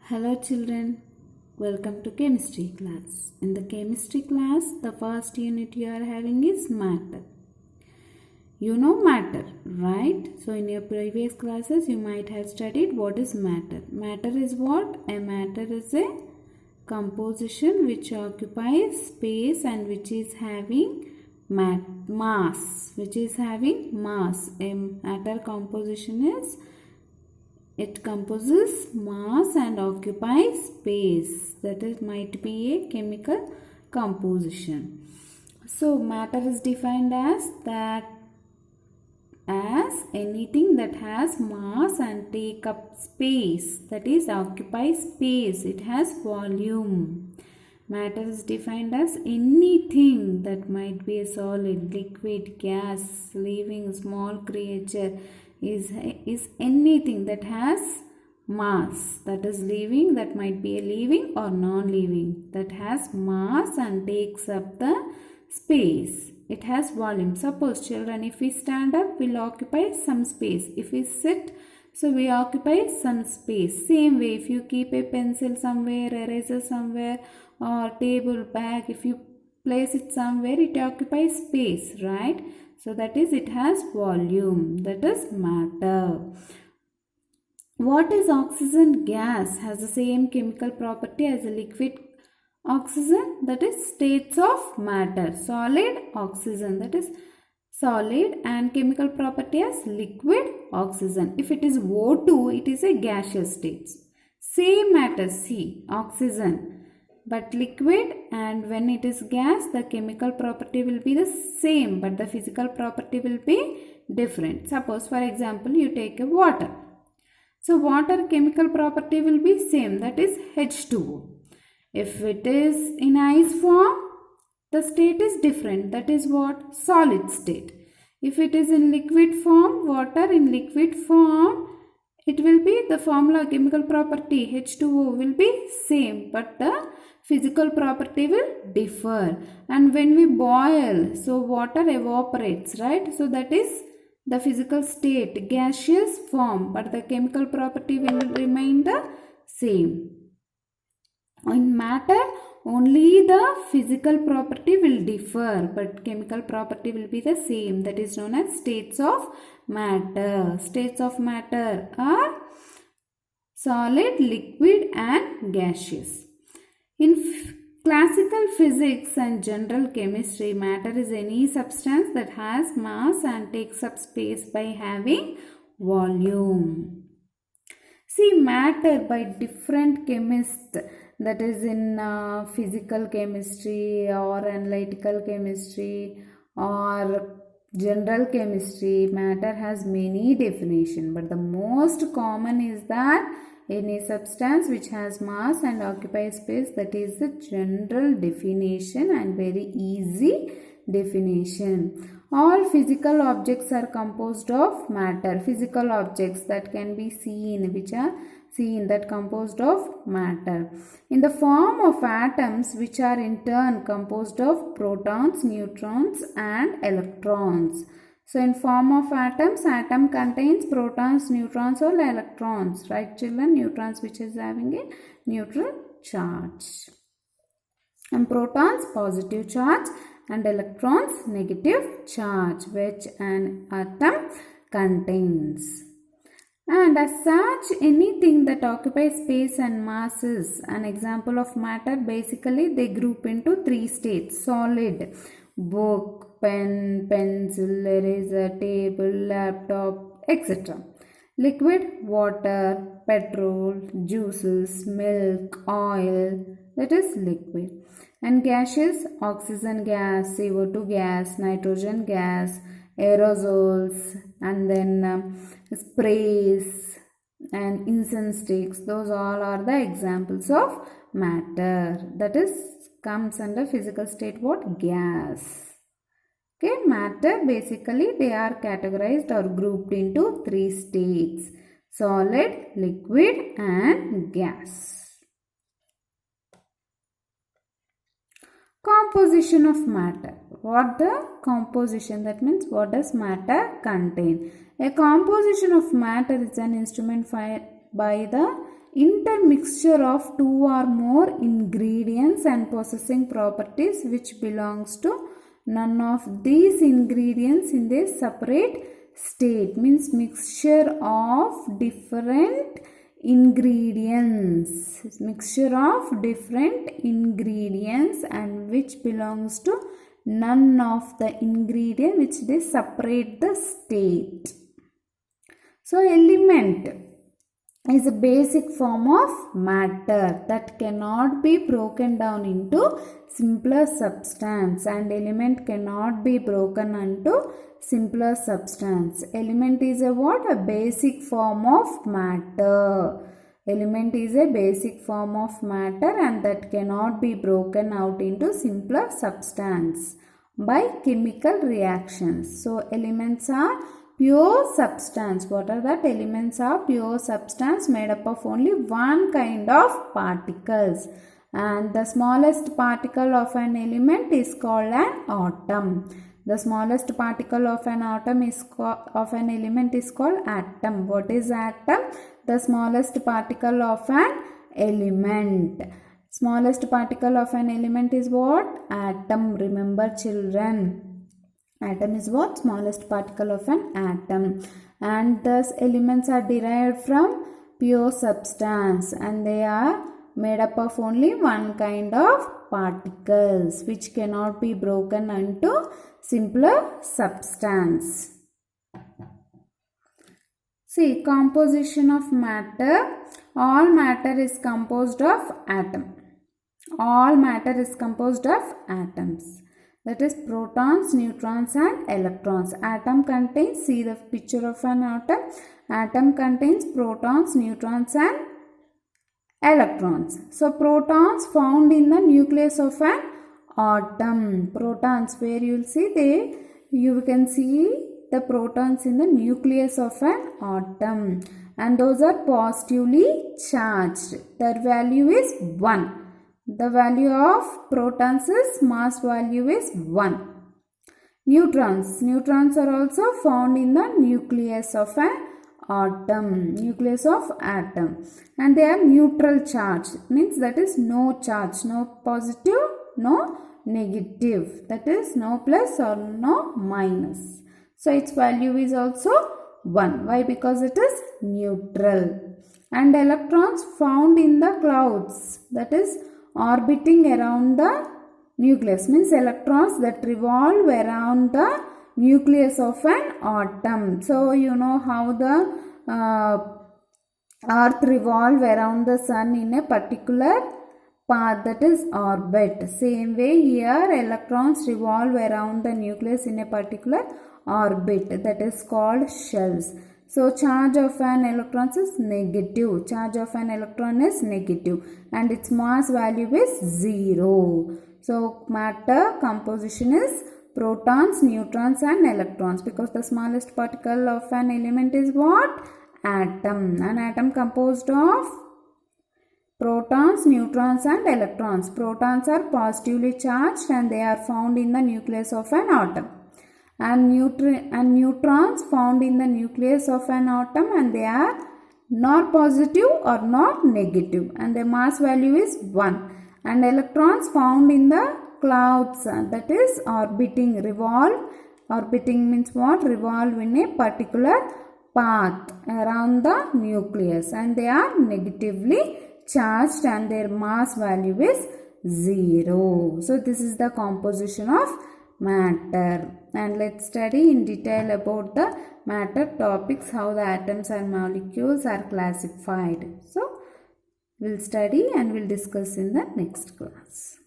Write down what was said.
Hello children, welcome to chemistry class. In the chemistry class, the first unit you are having is matter. You know matter, right? So in your previous classes, you might have studied what is matter. Matter is what? A matter is a composition which occupies space and which is having mass. A matter composition is it composes mass and occupies space. That is might be a chemical composition. So matter is defined as anything that has mass and take up space, that is occupies space. It has volume. Matter is defined as anything that might be a solid, liquid, gas, living, small creature, is anything that has mass, that is living, that might be a living or non-living, that has mass and takes up the space. It has volume. Suppose children, if we stand up, we'll occupy some space. If we sit, so we occupy some space. Same way, if you keep a pencil somewhere, eraser somewhere, or table, bag, if you place it somewhere, it occupies space, right? So that is, it has volume. That is matter. What is oxygen gas? Has the same chemical property as a liquid oxygen, that is states of matter. Solid oxygen, that is solid, and chemical property as liquid oxygen. If it is O2, it is a gaseous state. Same matter, see, oxygen, but liquid, and when it is gas, the chemical property will be the same, but the physical property will be different. Suppose, for example, you take a water. So water chemical property will be same, that is H2O. If it is in ice form, the state is different, that is what? Solid state. If it is in liquid form, water in liquid form, it will be the formula chemical property H2O will be same, but the physical property will differ. And when we boil, so water evaporates, right? So that is the physical state, gaseous form, but the chemical property will remain the same. In matter, only the physical property will differ, but chemical property will be the same. That is known as states of matter. States of matter are solid, liquid, and gaseous. In classical physics and general chemistry, matter is any substance that has mass and takes up space by having volume. See, matter by different chemists, that is in physical chemistry or analytical chemistry or general chemistry, matter has many definitions, but the most common is that any substance which has mass and occupies space, that is the general definition and very easy definition. All physical objects are composed of matter. Physical objects that can be seen, which are seen, that composed of matter. In the form of atoms, which are in turn composed of protons, neutrons, and electrons. So in form of atoms, atom contains protons, neutrons, or electrons, right children? Neutrons which is having a neutral charge, and protons positive charge, and electrons negative charge, which an atom contains. And as such, anything that occupies space and mass is an example of matter. Basically, they group into three states: solid, book, pen, pencil, eraser, table, laptop, etc. Liquid, water, petrol, juices, milk, oil, that is liquid. And gaseous, oxygen gas, CO2 gas, nitrogen gas, aerosols, and then sprays and incense sticks. Those all are the examples of matter. That is comes under physical state what? Gas. Okay, matter basically they are categorized or grouped into three states: solid, liquid, and gas. Composition of matter. What the composition? That means what does matter contain? A composition of matter is an instrument by the intermixture of two or more ingredients and possessing properties which belongs to none of these ingredients in their separate state. Means mixture of different ingredients. Mixture of different ingredients and which belongs to none of the ingredient which they separate the state. So element is a basic form of matter that cannot be broken down into simpler substance, and element cannot be broken into simpler substance. Element is a what? A basic form of matter. Element is a basic form of matter and that cannot be broken out into simpler substance by chemical reactions. So elements are pure substance. What are that? Elements are pure substance made up of only one kind of particles, and the smallest particle of an element is called an atom. The smallest particle of an atom is of an element is called atom. What is atom? The smallest particle of an element. Smallest particle of an element is what? Atom. Remember children. Atom is what? Smallest particle of an atom. And thus elements are derived from pure substance and they are made up of only one kind of particles which cannot be broken into simpler substance. See, composition of matter. All matter is composed of atom. All matter is composed of atoms. That is protons, neutrons and electrons. Atom contains, see the picture of an atom. Atom contains protons, neutrons and electrons. So protons found in the nucleus of an atom. Protons, where you will see you can see the protons in the nucleus of an atom, and those are positively charged. Their value is 1. The value of protons is mass value is 1. Neutrons. Neutrons are also found in the nucleus of an atom. Nucleus of atom. And they are neutral charge. Means that is no charge. No positive, no negative. That is no plus or no minus. So its value is also 1. Why? Because it is neutral. And electrons found in the clouds. That is orbiting around the nucleus. Means electrons that revolve around the nucleus of an atom. So you know how the earth revolve around the sun in a particular path, that is orbit. Same way here electrons revolve around the nucleus in a particular orbit, that is called shells. So charge of an electron is negative. Charge of an electron is negative and its mass value is 0. So matter composition is protons, neutrons and electrons, because the smallest particle of an element is what? Atom. An atom composed of protons, neutrons and electrons. Protons are positively charged and they are found in the nucleus of an atom. And neutrons found in the nucleus of an atom and they are not positive or not negative and their mass value is 1. And electrons found in the clouds, that is orbiting, revolve. Orbiting means what? Revolve in a particular path around the nucleus and they are negatively charged and their mass value is 0. So this is the composition of matter. And let's study in detail about the matter topics, how the atoms and molecules are classified. So we'll study and we'll discuss in the next class.